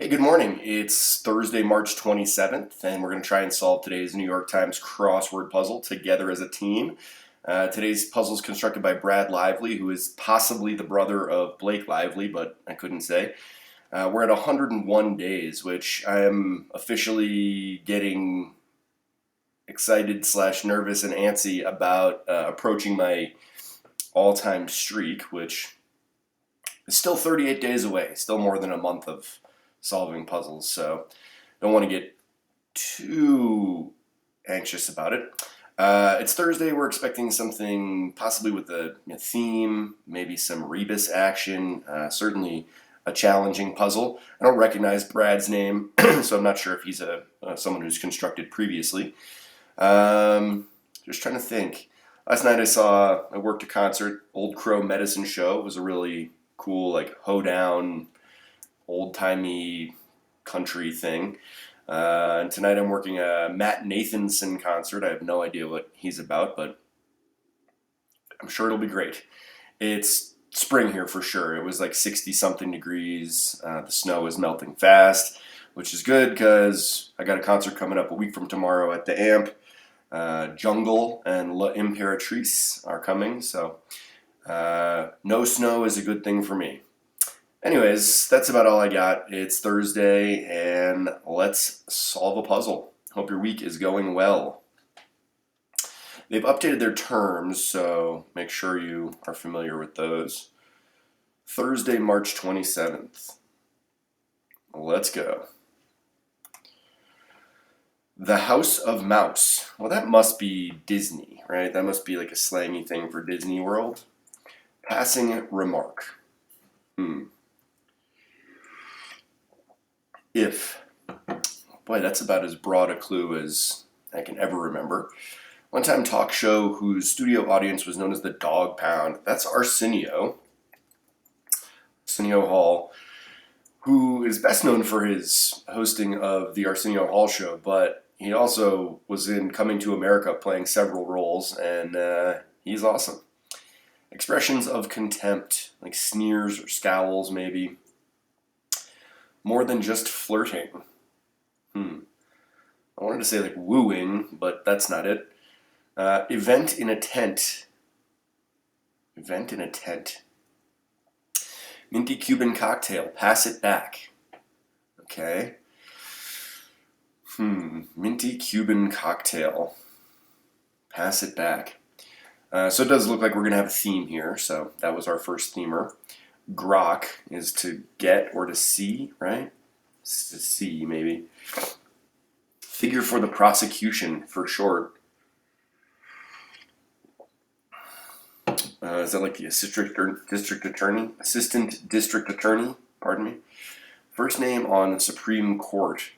Good morning. It's Thursday, March 27th, and we're going to try and solve today's New York Times crossword puzzle together as a team. Today's puzzle is constructed by Brad Lively, who is possibly the brother of Blake Lively, but I couldn't say. We're at 101 days, which I am officially getting excited / nervous and antsy about approaching my all-time streak, which is still 38 days away, still more than a month of solving puzzles, so don't want to get too anxious about it. It's Thursday. We're expecting something possibly with a theme, maybe some rebus action, certainly a challenging puzzle. I don't recognize Brad's name, so I'm not sure if he's someone who's constructed previously. Just trying to think. Last night I worked a concert, Old Crow Medicine Show. It was a really cool, like, hoedown, old-timey country thing. And tonight I'm working a Matt Nathanson concert. I have no idea what he's about, but I'm sure it'll be great. It's spring here for sure. It was like 60-something degrees. The snow is melting fast, which is good because I got a concert coming up a week from tomorrow at the Amp. Jungle and La Imperatrice are coming, so no snow is a good thing for me. Anyways, that's about all I got. It's Thursday, and let's solve a puzzle. Hope your week is going well. They've updated their terms, so make sure you are familiar with those. Thursday, March 27th. Let's go. The House of Mouse. Well, that must be Disney, right? That must be like a slangy thing for Disney World. Passing remark. If. Boy, that's about as broad a clue as I can ever remember. One-time talk show whose studio audience was known as the Dog Pound. That's Arsenio Hall, who is best known for his hosting of the Arsenio Hall Show, but he also was in Coming to America playing several roles, and he's awesome. Expressions of contempt, like sneers or scowls maybe. More than just flirting. I wanted to say like wooing, but that's not it. Event in a tent. Event in a tent. Minty Cuban cocktail. Pass it back. Okay. Minty Cuban cocktail. Pass it back. So it does look like we're going to have a theme here. So that was our first themer. Grok is to get or to see, right? It's to see, maybe. Figure for the prosecution, for short. Is that like the assistant district attorney? Pardon me. First name on the Supreme Court.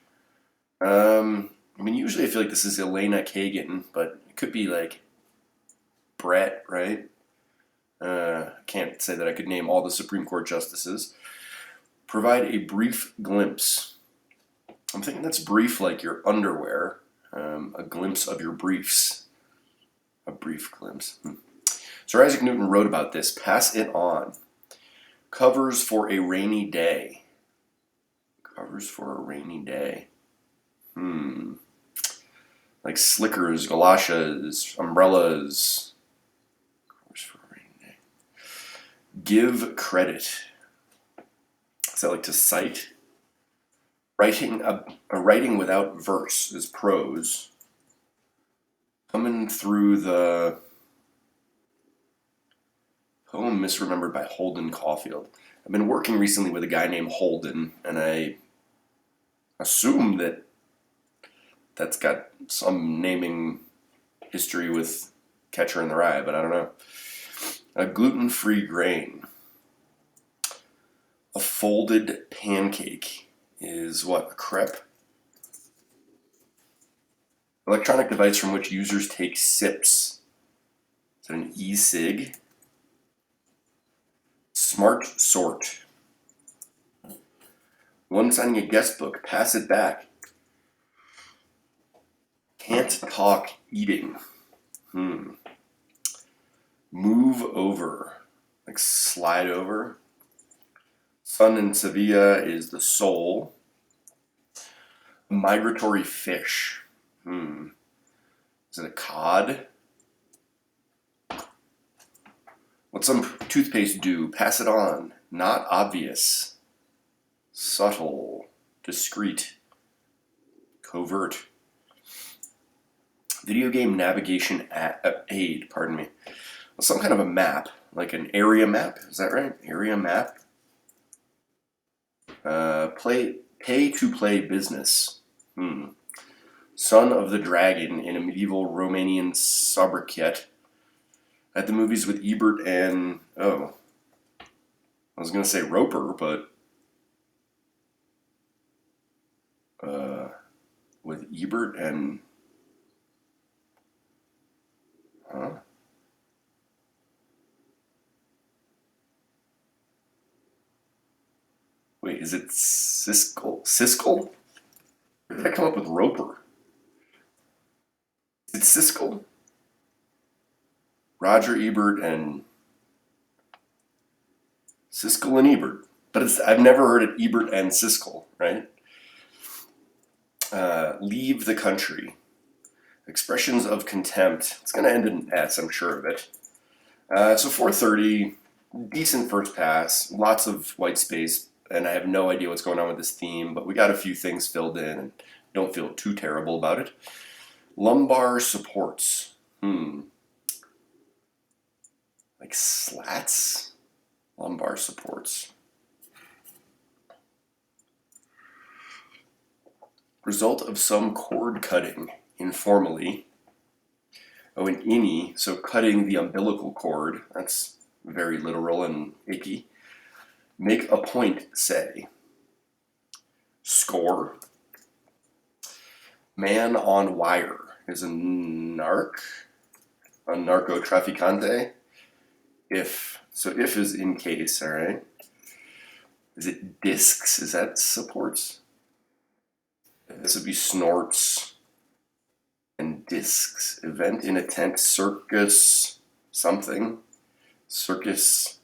Usually I feel like this is Elena Kagan, but it could be like Brett, right? I can't say that I could name all the Supreme Court justices. Provide a brief glimpse. I'm thinking that's brief like your underwear. A glimpse of your briefs. A brief glimpse. Sir Isaac Newton wrote about this. Pass it on. Covers for a rainy day. Covers for a rainy day. Like slickers, galoshes, umbrellas. Covers for a rainy day. Give credit. Is that like to cite? Writing a writing without verse is prose. Coming through the poem misremembered by Holden Caulfield. I've been working recently with a guy named Holden, and I assume that that's got some naming history with Catcher in the Rye, but I don't know. A gluten-free grain. A folded pancake is what? A crepe? Electronic device from which users take sips. Is that an e-cig? Smart sort. One signing a guest book. Pass it back. Can't talk eating. Move over. Like slide over. Sun in Sevilla is the soul. Migratory fish. Is it a cod? What's some toothpaste do? Pass it on. Not obvious. Subtle. Discreet. Covert. Video game navigation aid, pardon me. Well, some kind of a map, like an area map. Is that right? Area map. Pay to play business. Son of the Dragon in a medieval Romanian sobriquet. At the movies with Ebert and, I was going to say Roper, but with Ebert and, wait, is it Siskel? Siskel? Where did I come up with Roper? Is it Siskel? Roger Ebert and Siskel and Ebert. But I've never heard it Ebert and Siskel, right? Leave the country. Expressions of contempt. It's going to end in an S, I'm sure of it. So 430, decent first pass, lots of white space, and I have no idea what's going on with this theme, but we got a few things filled in and don't feel too terrible about it. Lumbar supports. Like slats? Lumbar supports. Result of some cord cutting, informally. Oh, an innie, so cutting the umbilical cord. That's very literal and icky. Make a point, say. Score. Man on wire is a narcotraficante. If. So if is in case, all right? Is it discs? Is that supports? This would be snorts and discs. Event in a tent, circus, something. Circus.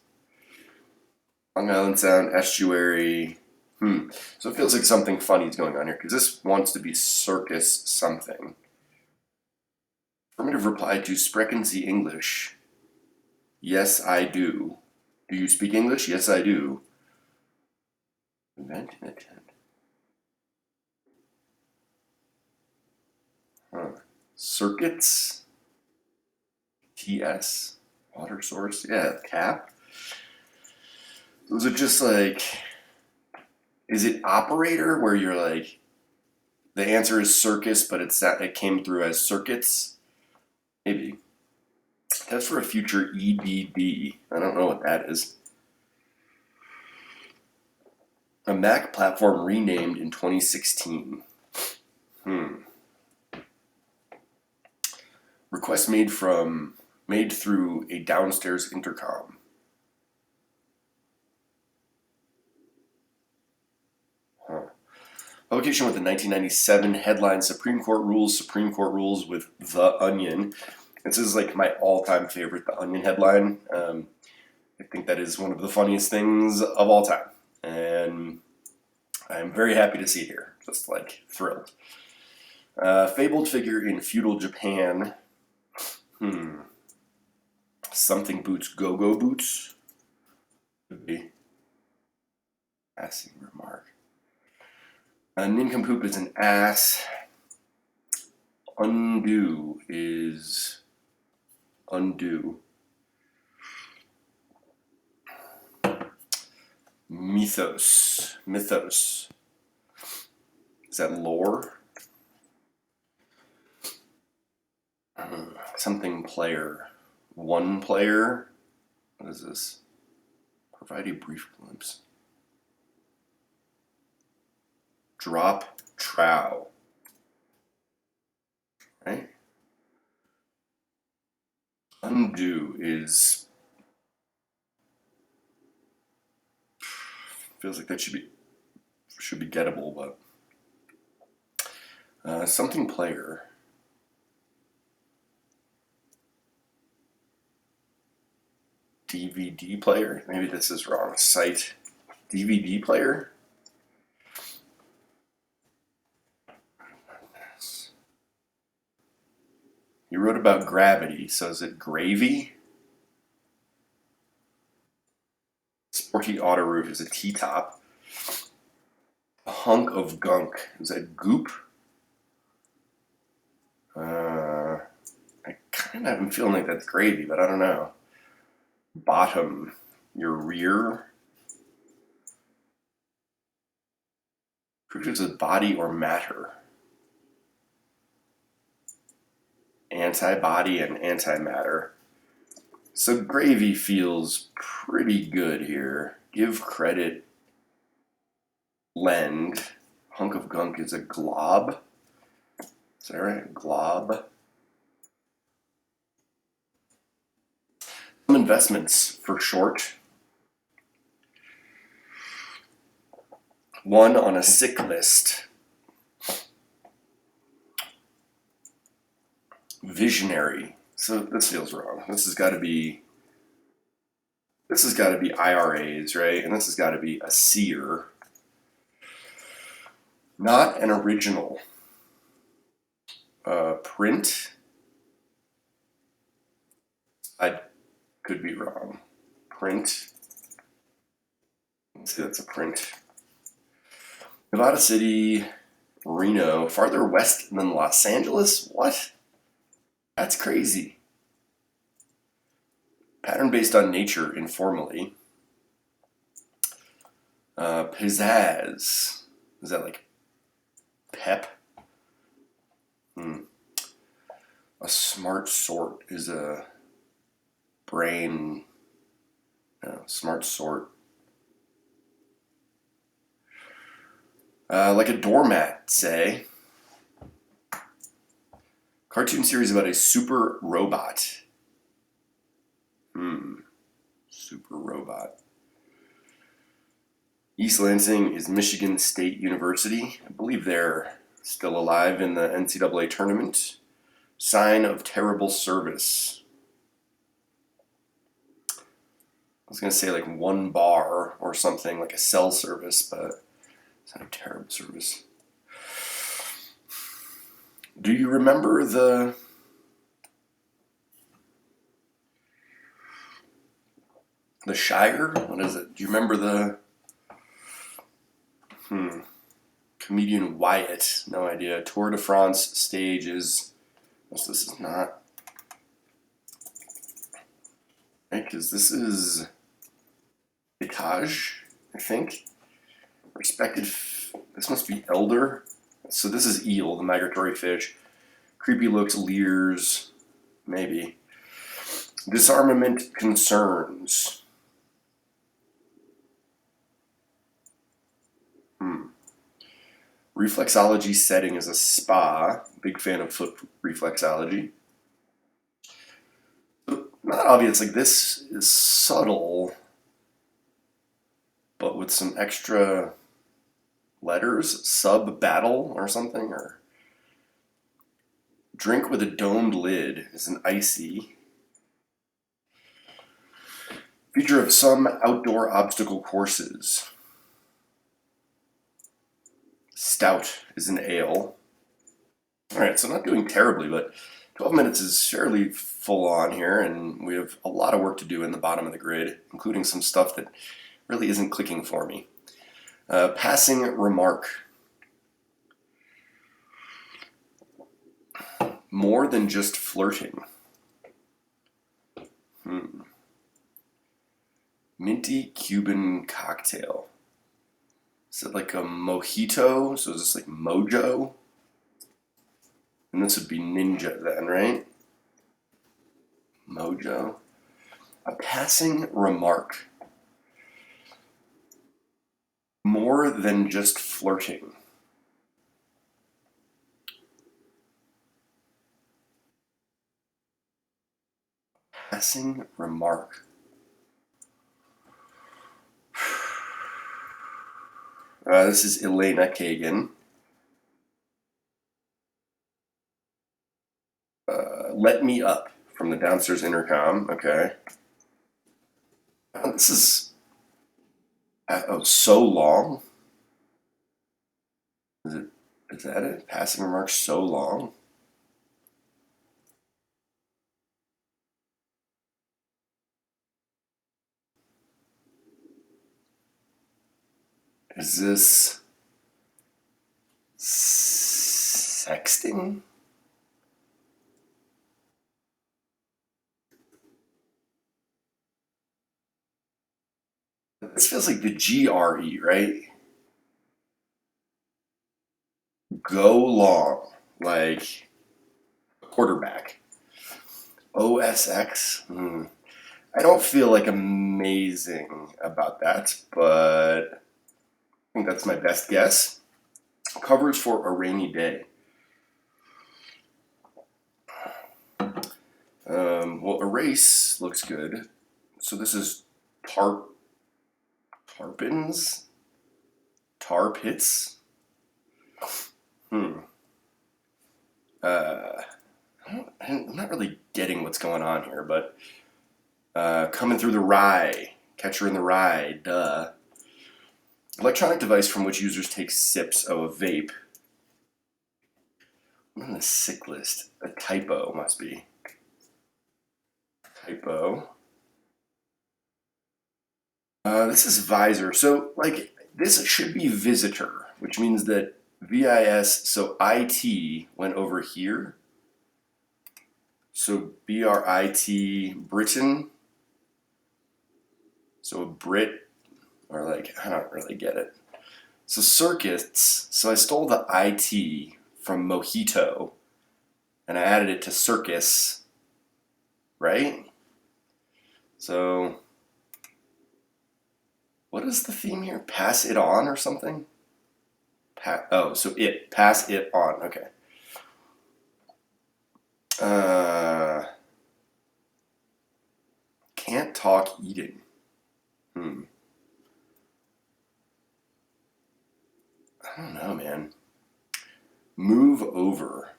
Long Island Sound, estuary. So it feels like something funny is going on here, because this wants to be circus something. Affirmative reply to Sprechen Sie English. Yes, I do. Do you speak English? Yes, I do. Event in a tent. Circuits. TS. Water source. Yeah, cap. Those are just like, is it operator where you're like, the answer is circus, but it came through as circuits? Maybe. That's for a future EDD. I don't know what that is. A Mac platform renamed in 2016. Request made through a downstairs intercom. Publication with the 1997 headline Supreme Court rules with The Onion. This is like my all-time favorite The Onion headline. I think that is one of the funniest things of all time. And I'm very happy to see it here. Just like thrilled. Fabled figure in feudal Japan. Something boots, go-go boots? Could be. Passing remark. Nincompoop is an ass. Undo is undo. Mythos. Is that lore? Something player. One player? What is this? Provide a brief glimpse. Drop trow. Right? Undo is, feels like that should be gettable, but something player. DVD player? Maybe this is wrong. Site. DVD player? You wrote about gravity, so is it gravy? Sporty auto roof is a T-top. A hunk of gunk, is that goop? I kind of am feeling like that's gravy, but I don't know. Bottom, your rear. Fructose is body or matter. Antibody and antimatter. So gravy feels pretty good here. Give credit. Lend. Hunk of gunk is a glob. Is that right? Glob. Some investments for short. One on a sick list. Visionary. So this feels wrong. This has got to be IRAs, right? And this has got to be a seer. Not an original. Print. I could be wrong. Print. Let's see, that's a print. Nevada City, Reno, farther west than Los Angeles? What? That's crazy. Pattern based on nature, informally. Pizzazz. Is that like pep? A smart sort is a brain. No, smart sort. Like a doormat, say. Cartoon series about a super robot. Super robot. East Lansing is Michigan State University. I believe they're still alive in the NCAA tournament. Sign of terrible service. I was going to say like one bar or something, like a cell service, but it's not a terrible service. Do you remember the Shire? What is it? Do you remember the comedian Wyatt? No idea. Tour de France stage is. This is not. Right, because this is Etage, I think. Respected. This must be elder. So this is eel, the migratory fish. Creepy looks, leers, maybe. Disarmament concerns. Reflexology setting is a spa. Big fan of foot reflexology. Not obvious. Like this is subtle, but with some extra letters. Sub battle or something, or drink with a domed lid is an icy. Feature of some outdoor obstacle courses. Stout is an ale. All right, so not doing terribly, but 12 minutes is fairly full on here, and we have a lot of work to do in the bottom of the grid, including some stuff that really isn't clicking for me. Passing remark. More than just flirting. Minty Cuban cocktail. Is it like a mojito? So is this like mojo? And this would be ninja then, right? Mojo. A passing remark. More than just flirting. Passing remark. This is Elena Kagan. Let me up from the downstairs intercom. Okay. This is so long. Is that it? Passing remark so long. Is this sexting? This feels like the GRE, right? Go long, like quarterback. OSX? I don't feel like amazing about that, but I think that's my best guess. Covers for a rainy day. Well, erase looks good. So this is tarpins? Tar pits? Hmm. Uh, I'm not really getting what's going on here, but coming through the rye. Catcher in the rye, duh. Electronic device from which users take sips. Oh, a vape. I'm on the sick list. A typo must be. Typo. This is visor. So, like, this should be visitor, which means that VIS, so IT went over here. So BRIT, Britain. So a Brit, or like, I don't really get it. So circuits, so I stole the IT from Mojito and I added it to circus, right? So what is the theme here? Pass it on or something? So pass it on, okay. Can't talk eating. I don't know, man. Move over.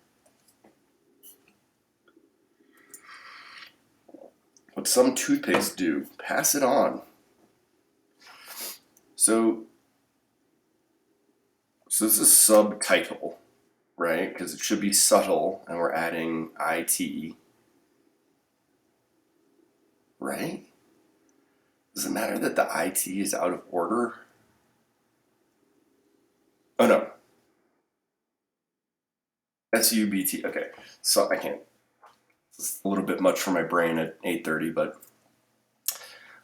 What some toothpaste do. Pass it on. So this is subtitle, right? Because it should be subtle, and we're adding IT, right? Does it matter that the IT is out of order? Oh no. SUBT. Okay. So I can't. It's a little bit much for my brain at 8:30, but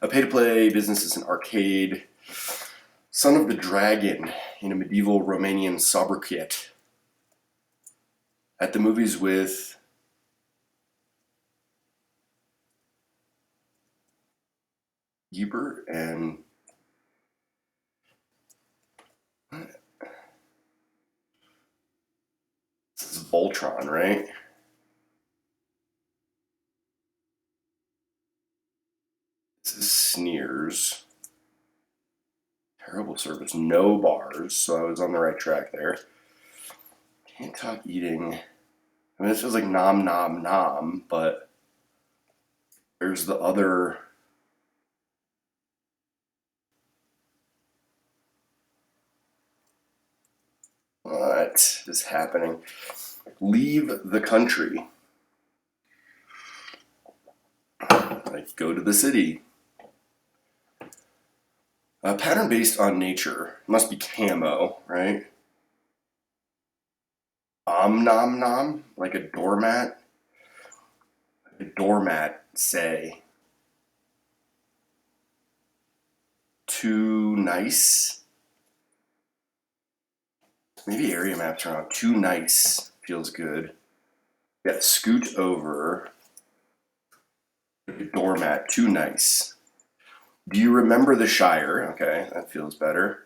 a pay-to-play business is an arcade. Son of the Dragon in a medieval Romanian sobriquet. At the movies with Ebert and this is Voltron, right? This is Sneers. Terrible service. No bars, so I was on the right track there. Can't talk eating. I mean, this feels like nom nom nom, but there's the other. What is happening? Leave the country. Like, go to the city. Pattern based on nature. Must be camo, right? Nom nom, like a doormat. A doormat, say. Too nice. Maybe area maps are on. Too nice feels good. Yeah, scoot over. Doormat, too nice. Do you remember the Shire? Okay, that feels better.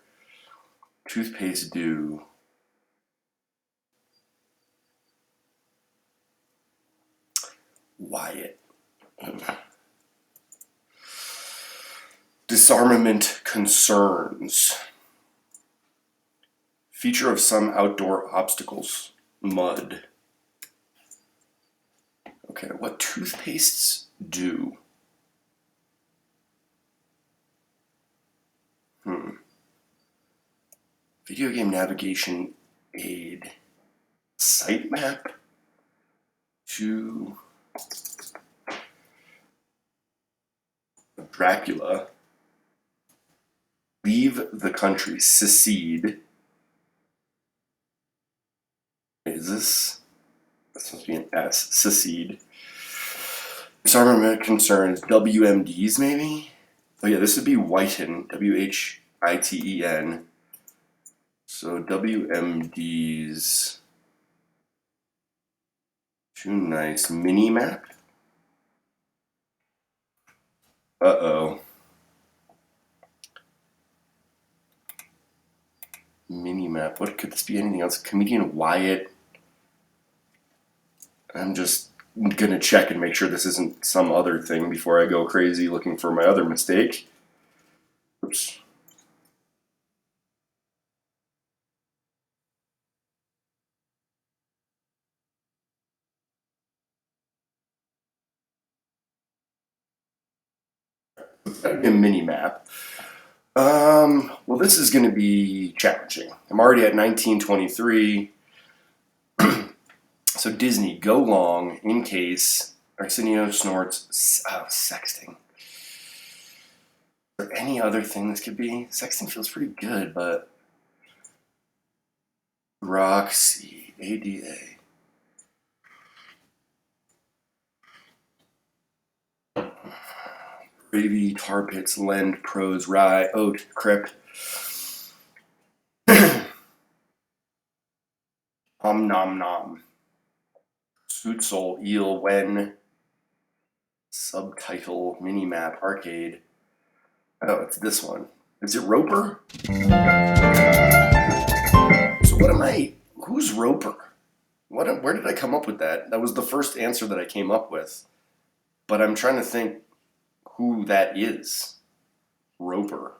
Toothpaste do. Wyatt. Disarmament concerns. Feature of some outdoor obstacles. Mud. Okay, what toothpastes do? Video game navigation aid. Sitemap to Dracula. leave the country, secede. Is this? This must be an S. Secede. Disarmament concerns, WMDs maybe? Oh yeah, this would be whiten, WHITEN. So WMDs. Too nice. Mini map? Uh-oh. Mini map. What could this be? Anything else? Comedian Wyatt. I'm just gonna check and make sure this isn't some other thing before I go crazy looking for my other mistake. Oops. A mini map. Well, this is going to be challenging. I'm already at 1923. So Disney, go long in case Arsenio snorts. Sexting. Is there any other thing this could be? Sexting feels pretty good, but Roxy, ADA. Gravy, tar pits, lend, prose, rye, oat, crep. Nom nom. Scoot soul, eel, when. Subtitle, minimap, arcade. Oh, it's this one. Is it Roper? So what am I? Who's Roper? Where did I come up with that? That was the first answer that I came up with. But I'm trying to think who that is. Roper.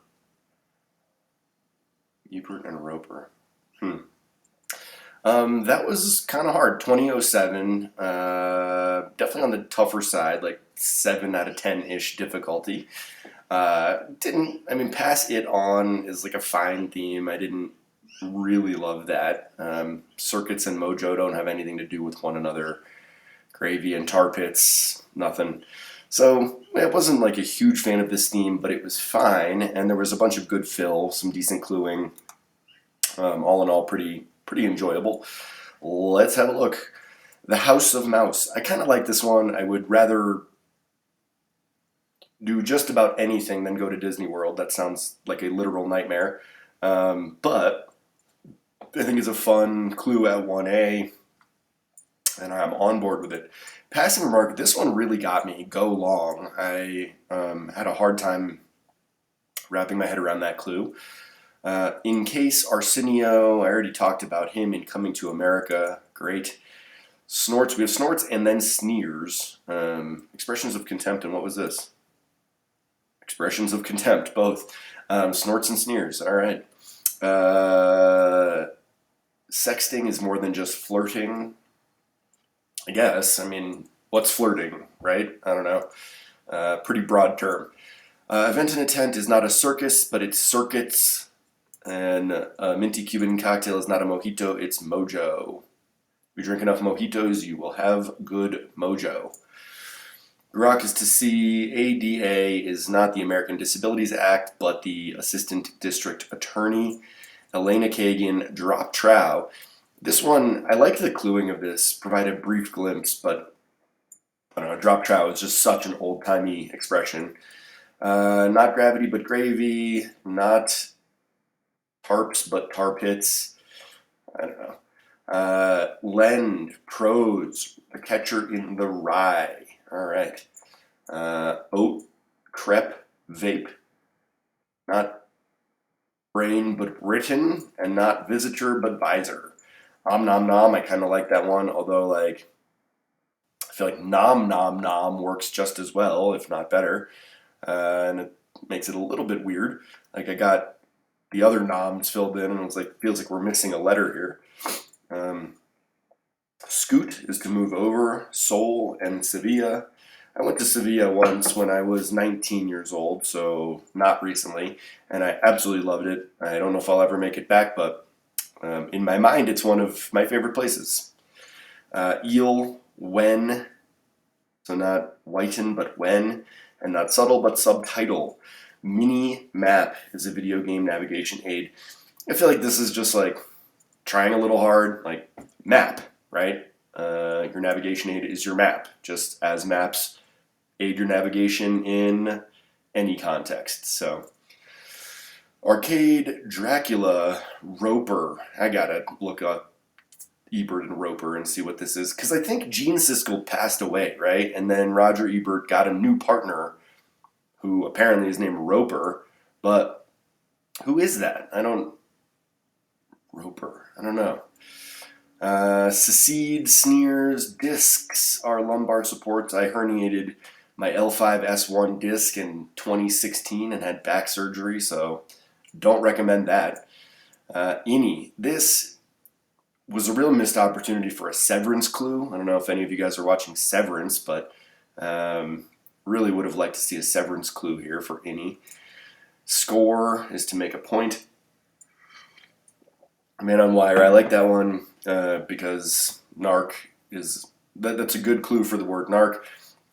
Ebert and Roper. That was kind of hard. 2007. Definitely on the tougher side, like 7 out of 10-ish difficulty. Pass It On is like a fine theme. I didn't really love that. Circuits and Mojo don't have anything to do with one another. Gravy and Tar Pits, nothing. So I wasn't like a huge fan of this theme, but it was fine, and there was a bunch of good fill, some decent cluing. All in all, pretty enjoyable. Let's have a look. The House of Mouse. I kind of like this one. I would rather do just about anything than go to Disney World. That sounds like a literal nightmare. But I think it's a fun clue at 1A, and I'm on board with it. Passing remark, this one really got me. Go long. I had a hard time wrapping my head around that clue. In case Arsenio, I already talked about him in Coming to America. Great. Snorts, we have snorts and then sneers. Expressions of contempt, and what was this? Expressions of contempt, both. Snorts and sneers, all right. Sexting is more than just flirting, I guess. I mean, what's flirting, right? I don't know. Pretty broad term. Event in a tent is not a circus, but it's circuits. And a minty Cuban cocktail is not a mojito, it's mojo. If you drink enough mojitos, you will have good mojo. Rock is to see. ADA is not the American Disabilities Act, but the Assistant District Attorney. Elena Kagan, drop trow. This one, I like the cluing of this, provide a brief glimpse, but I don't know, drop trow is just such an old-timey expression. Not gravity, but gravy. Not tarps, but tar pits. I don't know. Lend, prose, the catcher in the rye. All right. Oat, crep, vape. Not brain, but Britain, and not visitor, but visor. Om nom nom, I kind of like that one, although like I feel like nom nom nom works just as well, if not better, and it makes it a little bit weird. Like I got the other noms filled in, and it was like feels like we're missing a letter here. Scoot is to move over. Seoul and Sevilla. I went to Sevilla once when I was 19 years old, so not recently, and I absolutely loved it. I don't know if I'll ever make it back, but in my mind, it's one of my favorite places. Eel, when, so not whiten, but when, and not subtle, but subtitle. Mini Map is a video game navigation aid. I feel like this is just like trying a little hard, like map, right? Your navigation aid is your map, just as maps aid your navigation in any context. So, Arcade Dracula Roper. I gotta look up Ebert and Roper and see what this is, because I think Gene Siskel passed away, right? And then Roger Ebert got a new partner who apparently is named Roper, but who is that? Roper. I don't know. Secede, sneers, discs are lumbar supports. I herniated my L5S1 disc in 2016 and had back surgery, so don't recommend that. Ini. This was a real missed opportunity for a Severance clue. I don't know if any of you guys are watching Severance, but really would have liked to see a Severance clue here for Ini. Score is to make a point. Man on Wire, I like that one because narc is, that's a good clue for the word narc.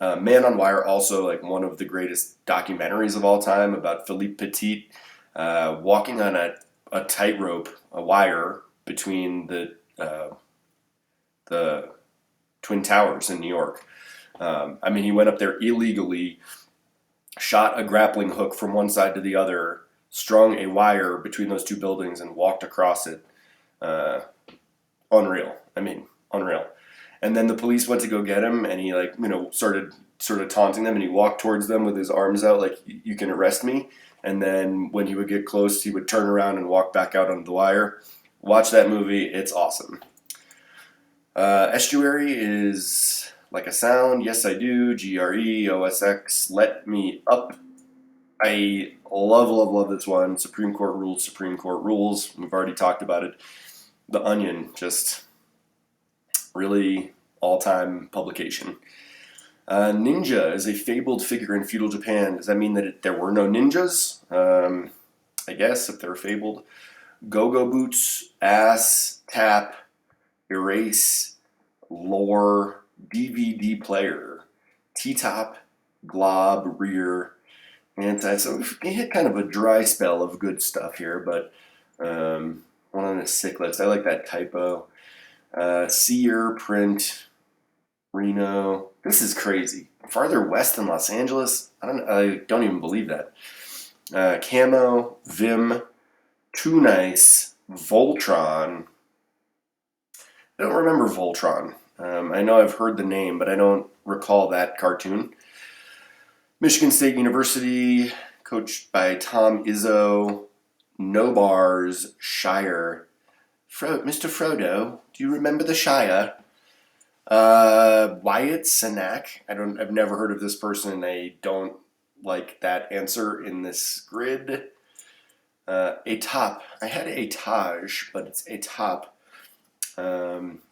Man on Wire, also like one of the greatest documentaries of all time about Philippe Petit walking on a tightrope, a wire between the Twin Towers in New York. I mean, he went up there illegally, shot a grappling hook from one side to the other, strung a wire between those two buildings, and walked across it. Unreal. I mean, unreal. And then the police went to go get him, and he started sort of taunting them, and he walked towards them with his arms out like, you can arrest me. And then when he would get close, he would turn around and walk back out on the wire. Watch that movie. It's awesome. Estuary is like a sound. Yes, I do. GRE, OSX. Let me up. I love this one. Supreme Court rules, Supreme Court rules. We've already talked about it. The Onion, just really all-time publication. Ninja is a fabled figure in feudal Japan. Does that mean that there were no ninjas? I guess, if they're fabled. Go-Go Boots, Ass, Tap, Erase, Lore, DVD Player, T-Top, Glob, Rear, Anti. So we hit kind of a dry spell of good stuff here, but one on a sick list. I like that typo. Sear, Print, Reno. This is crazy. Farther west than Los Angeles? I don't even believe that. Camo, Vim, Too Nice, Voltron. I don't remember Voltron. I know I've heard the name, but I don't recall that cartoon. Michigan State University, coached by Tom Izzo. No Bars, Shire. Mr. Frodo, do you remember the Shire? Wyatt Cenac. I've never heard of this person. I don't like that answer in this grid. A top. I had a Taj, but it's a top,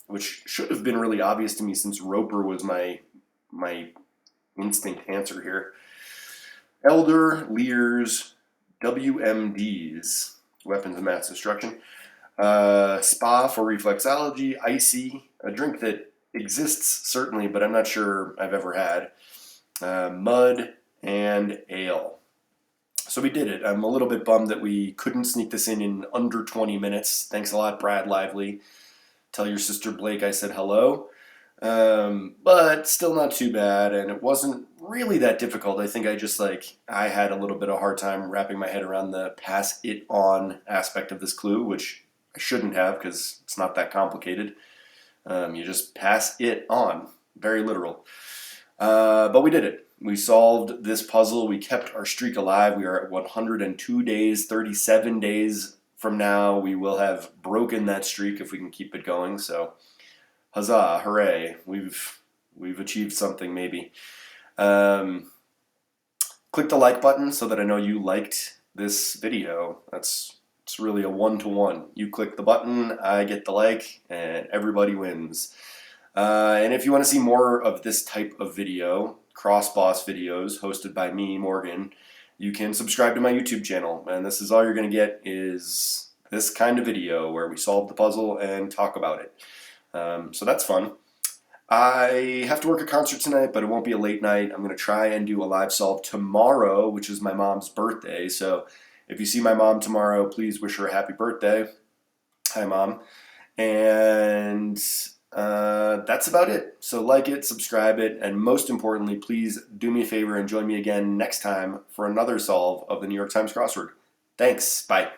which should have been really obvious to me since Roper was my instinct answer here. Elder, Lears, WMDs, weapons of mass destruction. Spa for reflexology. Icy, a drink that exists certainly, but I'm not sure I've ever had. Mud and ale. So we did it. I'm a little bit bummed that we couldn't sneak this in under 20 minutes. Thanks a lot, Brad Lively. Tell your sister Blake I said hello. But still not too bad, and it wasn't really that difficult. I think I had a little bit of a hard time wrapping my head around the pass it on aspect of this clue, which I shouldn't have because it's not that complicated. You just pass it on. Very literal. But we did it. We solved this puzzle. We kept our streak alive. We are at 102 days, 37 days from now. We will have broken that streak if we can keep it going. So, huzzah, hooray. We've achieved something maybe. Click the like button so that I know you liked this video. It's really a one-to-one. You click the button, I get the like, and everybody wins. And if you want to see more of this type of video, cross-boss videos hosted by me, Morgan, you can subscribe to my YouTube channel. And this is all you're going to get is this kind of video where we solve the puzzle and talk about it. So that's fun. I have to work a concert tonight, but it won't be a late night. I'm going to try and do a live solve tomorrow, which is my mom's birthday. So if you see my mom tomorrow, please wish her a happy birthday. Hi, Mom. And that's about it. So like it, subscribe it, and most importantly, please do me a favor and join me again next time for another solve of the New York Times crossword. Thanks. Bye.